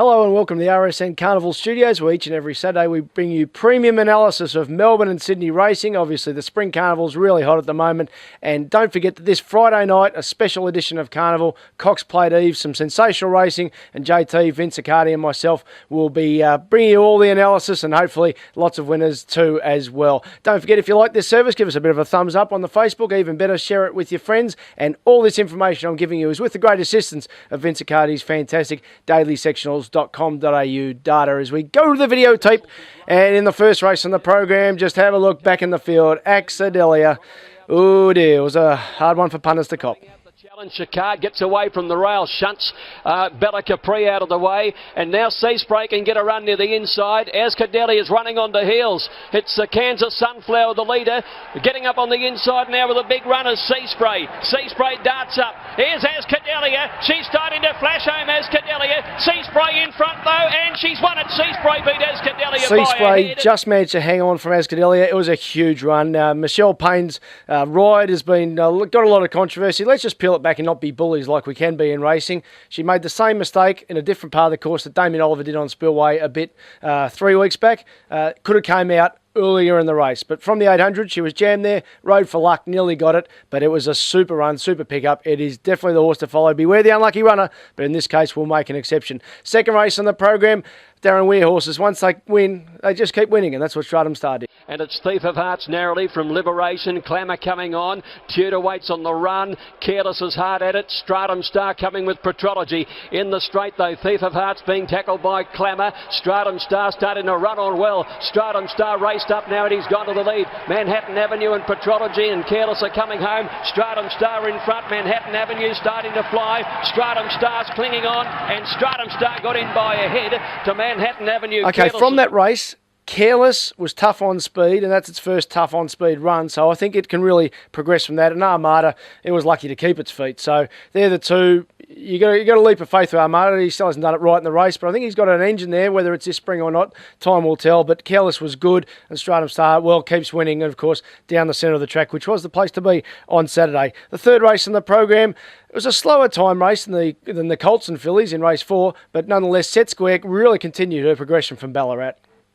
Hello and welcome to the RSN Carnival Studios, where each and every Saturday we bring you premium analysis of Melbourne and Sydney racing. Obviously the Spring Carnival's really hot at the moment, and don't forget that this Friday night, a special edition of Carnival, Cox Plate Eve, some sensational racing, and JT, Vince Accardi and myself will be bringing you all the analysis and hopefully lots of winners too as well. Don't forget, if you like this service, give us a bit of a thumbs up on the Facebook, even better, share it with your friends, and all this information I'm giving you is with the great assistance of Vince Accardi's fantastic daily sectionals.com.au data. As we go to the videotape, and in the first race on the program, just have a look back in the field. Accidelia. Oh dear, it was a hard one for punters to cop. Chicard gets away from the rail, shunts Bella Capri out of the way, and now Seaspray can get a run near the inside. Ascadelli is running onto heels. It's the Kansas Sunflower, the leader, getting up on the inside now with a big run is Seaspray. Seaspray darts up. Here's Ascadelia. She's starting to flash home Ascadelia. Seaspray in front though, and she's won it. Seaspray beat Ascadelia by a Seaspray head. just managed to hang on from Ascadelia. It was a huge run. Michelle Payne's ride has been got a lot of controversy. Let's just peel it back and not be bullies like we can be in racing. She made the same mistake in a different part of the course that Damien Oliver did on Spillway a bit 3 weeks back. Could have came out earlier in the race, but from the 800 she was jammed there, rode for luck, nearly got it, but it was a super run, super pickup. It is definitely the horse to follow. Beware the unlucky runner, but in this case we'll make an exception. Second race on the program, Darren Weir horses, once they win, they just keep winning, and that's what Stratum Star did. And it's Thief of Hearts narrowly from Liberation. Clamour coming on. Tudor waits on the run. Careless is hard at it. Stratum Star coming with Petrology. In the straight though, Thief of Hearts being tackled by Clamour. Stratum Star starting to run on well. Stratum Star raced up now and he's gone to the lead. Manhattan Avenue and Petrology and Careless are coming home. Stratum Star in front. Manhattan Avenue starting to fly. Stratum Star's clinging on, and Stratum Star got in by a head to Manhattan Avenue. Okay, Careless from that race, Careless was tough on speed, and that's its first tough on speed run, so I think it can really progress from that. And Armada, it was lucky to keep its feet. So they're the two. You got a leap of faith with Armada. He still hasn't done it right in the race, but I think he's got an engine there. Whether it's this spring or not, time will tell. But Careless was good, and Stratum Star, well, keeps winning, and of course down the centre of the track, which was the place to be on Saturday. The third race in the program, it was a slower time race than the Colts and Fillies in race 4, but nonetheless, Set Square really continued her progression from Ballarat.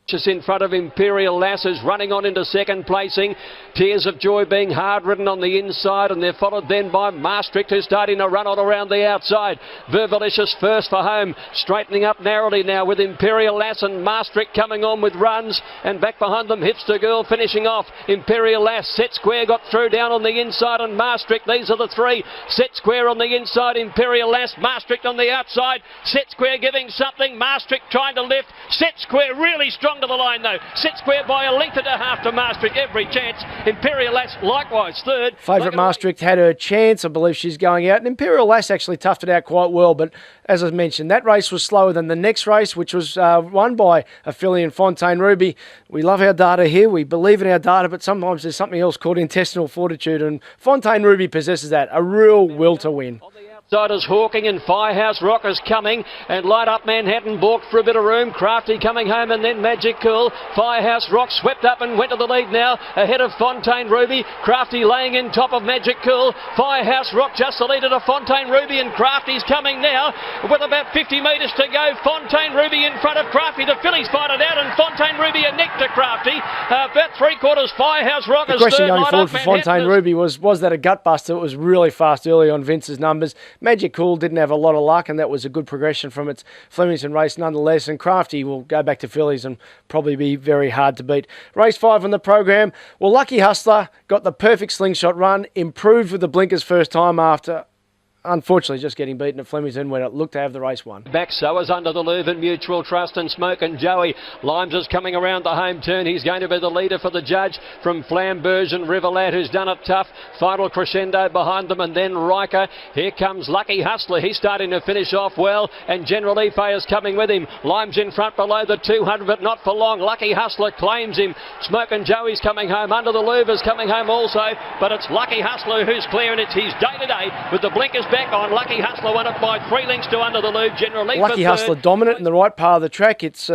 Just in front of Imperial Lasses, running on into second placing. Tears of Joy being hard ridden on the inside, and they're followed then by Maastricht, who's starting to run on around the outside. VEUVELICIOUS first for home, straightening up narrowly now with Imperial Lass and Maastricht coming on with runs, and back behind them Hipster Girl finishing off. Imperial Lass, Set Square got through down on the inside, and Maastricht. These are the three. Set Square on the inside, Imperial Lass, Maastricht on the outside. Set Square giving something, Maastricht trying to lift. Set Square really strong to the line though. Set Square by a length and a half to Maastricht, every chance. Imperial Lass likewise third. Favourite Maastricht had her chance. I believe she's going out, and Imperial Lass actually toughed it out quite well, but as I mentioned, that race was slower than the next race, which was won by a filly in Fontaine Ruby. We love our data here, we believe in our data, but sometimes there's something else called intestinal fortitude, and Fontaine Ruby possesses that, a real will to win. Outsiders Hawking and Firehouse Rockers coming, and Light Up Manhattan balked for a bit of room. Crafty coming home, and then Magic Cool. Firehouse Rock swept up and went to the lead now ahead of Fontaine Ruby. Crafty laying in top of Magic Cool. Firehouse Rock just the leader to Fontaine Ruby, and Crafty's coming now with about 50 metres to go. Fontaine Ruby in front of Crafty. The fillies fight it out, and Fontaine Ruby a neck to Crafty. About 3/4 Firehouse Rockers. The question third. going forward for Fontaine Ruby was that a gut buster? It was really fast early on Vince's numbers. Magic Cool didn't have a lot of luck, and that was a good progression from its Flemington race nonetheless, and Crafty will go back to fillies and probably be very hard to beat. Race 5 on the program, well, Lucky Hustler got the perfect slingshot run, improved with the blinkers first time after unfortunately just getting beaten at Flemington when it looked to have the race won. Back Sowers under the Leuven Mutual Trust and Smoke and Joey. Limes is coming around the home turn. He's going to be the leader for the judge from Flamberge and Riverlad, who's done it tough. Final Crescendo behind them, and then Riker. Here comes Lucky Hustler. He's starting to finish off well, and General Ife is coming with him. Limes in front below the 200, but not for long. Lucky Hustler claims him. Smoke and Joey's coming home. Under the Louvre's coming home also, but it's Lucky Hustler who's clear, and it's his day-to-day with the blinkers back on. Lucky Hustler won it by 3 lengths to Under the Louvre. General Ife Lucky Hustler dominant in the right part of the track. It's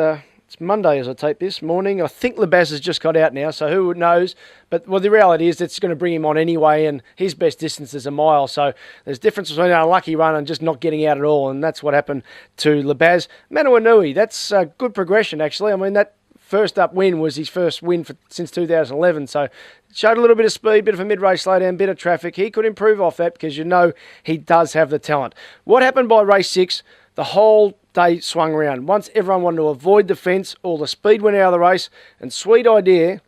It's Monday as I tape this morning. I think Lebaz has just got out now, so who knows? But well, the reality is it's going to bring him on anyway, and his best distance is a mile. So there's a difference between an unlucky run and just not getting out at all, and that's what happened to Lebaz. Manuanui, that's a good progression, actually. I mean, that first up win was his first win since 2011, so showed a little bit of speed, bit of a mid-race slowdown, bit of traffic. He could improve off that because you know he does have the talent. What happened by race 6? The whole day swung around. Once everyone wanted to avoid the fence, all the speed went out of the race, and Sweet Idea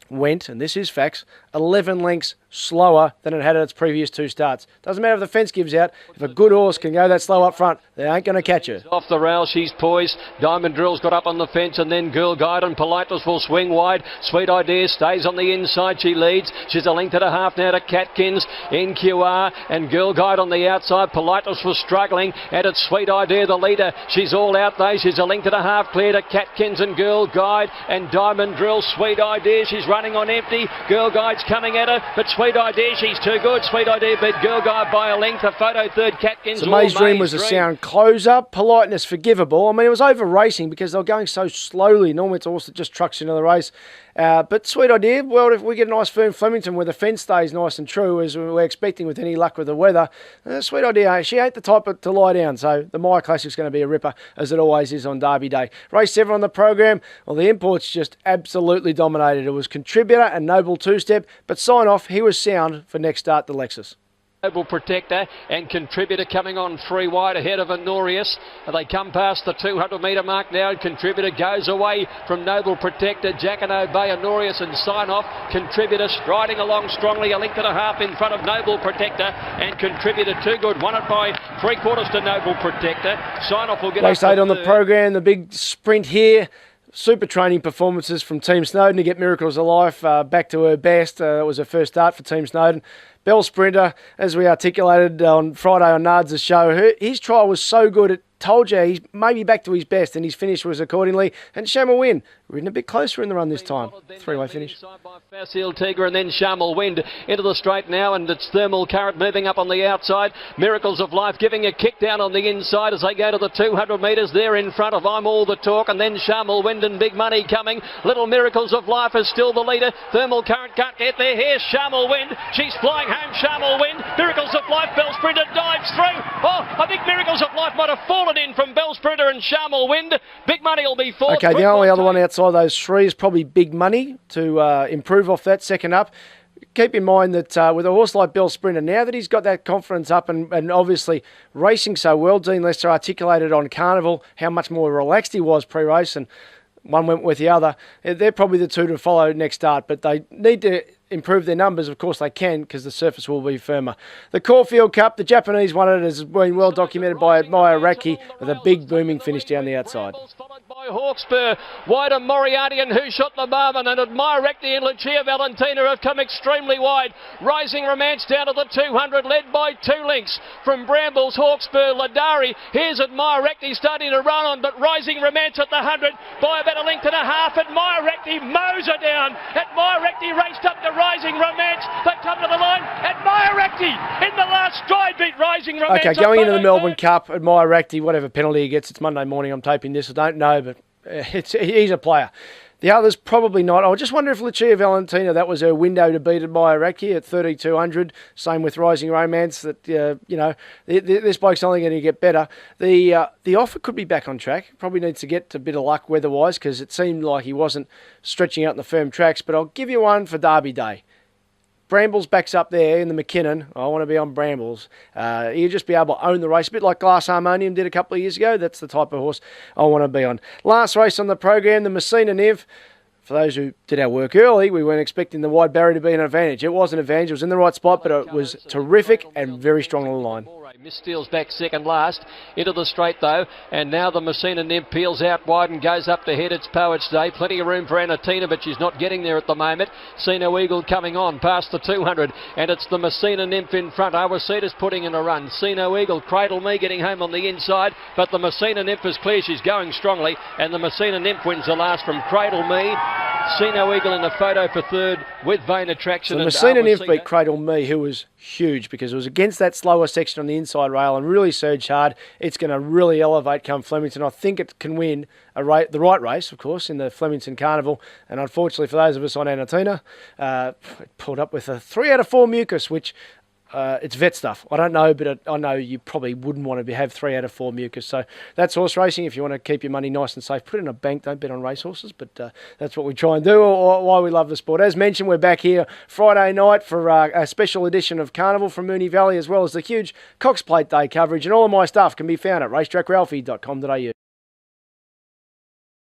went, and this is facts, 11 lengths slower than it had at its previous 2 starts. Doesn't matter if the fence gives out. If a good horse can go that slow up front, they ain't going to catch her. Off the rail, she's poised. Diamond Drill's got up on the fence, and then Girl Guide and Politeness will swing wide. Sweet Idea stays on the inside. She leads. She's a length and a half now to Catkins, NQR, and Girl Guide on the outside. Politeness was struggling, and it's Sweet Idea, the leader. She's all out there. She's a length and a half clear to Catkins and Girl Guide and Diamond Drill. Sweet Idea, she's running on empty. Girl Guide's coming at her, but Sweet Idea, she's too good. Sweet Idea beat Girl Guide by a length. A photo third, Catkins. So May's Dream was a sound closer. Politeness forgivable. I mean, it was over racing because they were going so slowly. Normally it's a horse that just trucks into the race. But Sweet Idea, well, if we get a nice firm Flemington where the fence stays nice and true, as we're expecting with any luck with the weather, Sweet Idea, she ain't the type to lie down. So the Myer Classic's going to be a ripper, as it always is on Derby Day. Race 7 on the program, well, the imports just absolutely dominated. It was Contributor and Noble Two-Step, but sign off, he was sound for next start, the Lexus. Noble Protector and Contributor coming on 3 wide ahead of Honorius. They come past the 200 metre mark now, and Contributor goes away from Noble Protector. Jack and Obey, Honorius and Sign Off. Contributor striding along strongly, a length and a half in front of Noble Protector, and Contributor too good. Won it by 3/4 to Noble Protector. Sign Off will get race 8 on the program, the big sprint here. Super training performances from Team Snowden to get Miracles of Life back to her best. It was her first start for Team Snowden. Bell Sprinter, as we articulated on Friday on Nards' show, his trial was so good it told you he's maybe back to his best, and his finish was accordingly. And Shamal Wind, ridden a bit closer in the run this time. 3-way finish. Facile Tiger and then Shamal Wind into the straight now, and it's Thermal Current moving up on the outside. Miracles of Life giving a kick down on the inside as they go to the 200 metres. There in front of I'm All the Talk, and then Shamal Wind and Big Money coming. Little Miracles of Life is still the leader. Thermal Current can't get there. Here's Shamal Wind. She's flying home. Shamal Wind. Miracles of Life. Bell Sprinter dives through. Oh, I think Miracles of Life might have fallen in from Bell Sprinter and Shamal Wind. Big Money will be fourth. Okay, the only other one outside those 3 is probably Big Money to improve off that second up. Keep in mind that with a horse like Bell Sprinter, now that he's got that confidence up and obviously racing so well, Dean Lester articulated on Carnival how much more relaxed he was pre-race, and one went with the other. They're probably the 2 to follow next start, but they need to improve their numbers. Of course they can, because the surface will be firmer. The Caulfield Cup, the Japanese won it, has been well documented by Admire Raki with a big booming finish down the outside. Followed by Hawkspur, wide of Moriarty and Who Shot the Barman, and Admire Raki and Lucia Valentina have come extremely wide. Rising Romance down to the 200, led by 2 lengths from Brambles, Hawkspur, Ladari. Here's Admire Raki starting to run on, but Rising Romance at the 100 by about a length and a half. Admire Raki mows her down. Admire Raki raced up to Rising Romance. They come to the line. Admire Raki in the last stride beat Rising Romance. Okay, going into the Melbourne Cup, Admire Raki, whatever penalty he gets, it's Monday morning, I'm taping this, I don't know, but he's a player. The others probably not. I just wonder if Lucia Valentina, that was her window to beat Admire Raki at 3,200. Same with Rising Romance. That you know, this bloke's only going to get better. The offer could be back on track. Probably needs to get a bit of luck weather-wise, because it seemed like he wasn't stretching out in the firm tracks. But I'll give you one for Derby Day. Brambles backs up there in the McKinnon. I want to be on Brambles. He'll just be able to own the race, a bit like Glass Harmonium did a couple of years ago. That's the type of horse I want to be on. Last race on the program, the Messina Nymph. For those who did our work early, we weren't expecting the wide barrier to be an advantage. It was an advantage. It was in the right spot, but it was terrific and very strong on the line. Miss Steele's back second last into the straight though, and now the Messina Nymph peels out wide and goes up to head. It's Poet's Day. Plenty of room for Anatina, but she's not getting there at the moment. Sino Eagle coming on past the 200, and it's the Messina Nymph in front. Awasita's putting in a run. Sino Eagle, Cradle Me getting home on the inside, but the Messina Nymph is clear. She's going strongly, and the Messina Nymph wins the last from Cradle Me. Sino Eagle in the photo for third with Vain Attraction. So Messina Nymph beat Cradle Me, who was huge because it was against that slower section on the inside rail and really surged hard. It's going to really elevate come Flemington. I think it can win the right race, of course, in the Flemington Carnival. And unfortunately for those of us on Anatina, it pulled up with a 3 out of 4 mucus, which... it's vet stuff. I don't know, but I know you probably wouldn't want to have 3 out of 4 mucus. So that's horse racing. If you want to keep your money nice and safe, put it in a bank. Don't bet on racehorses, but that's what we try and do, or why we love the sport. As mentioned, we're back here Friday night for a special edition of Carnival from Moonee Valley, as well as the huge Cox Plate Day coverage. And all of my stuff can be found at racetrackralphy.com.au.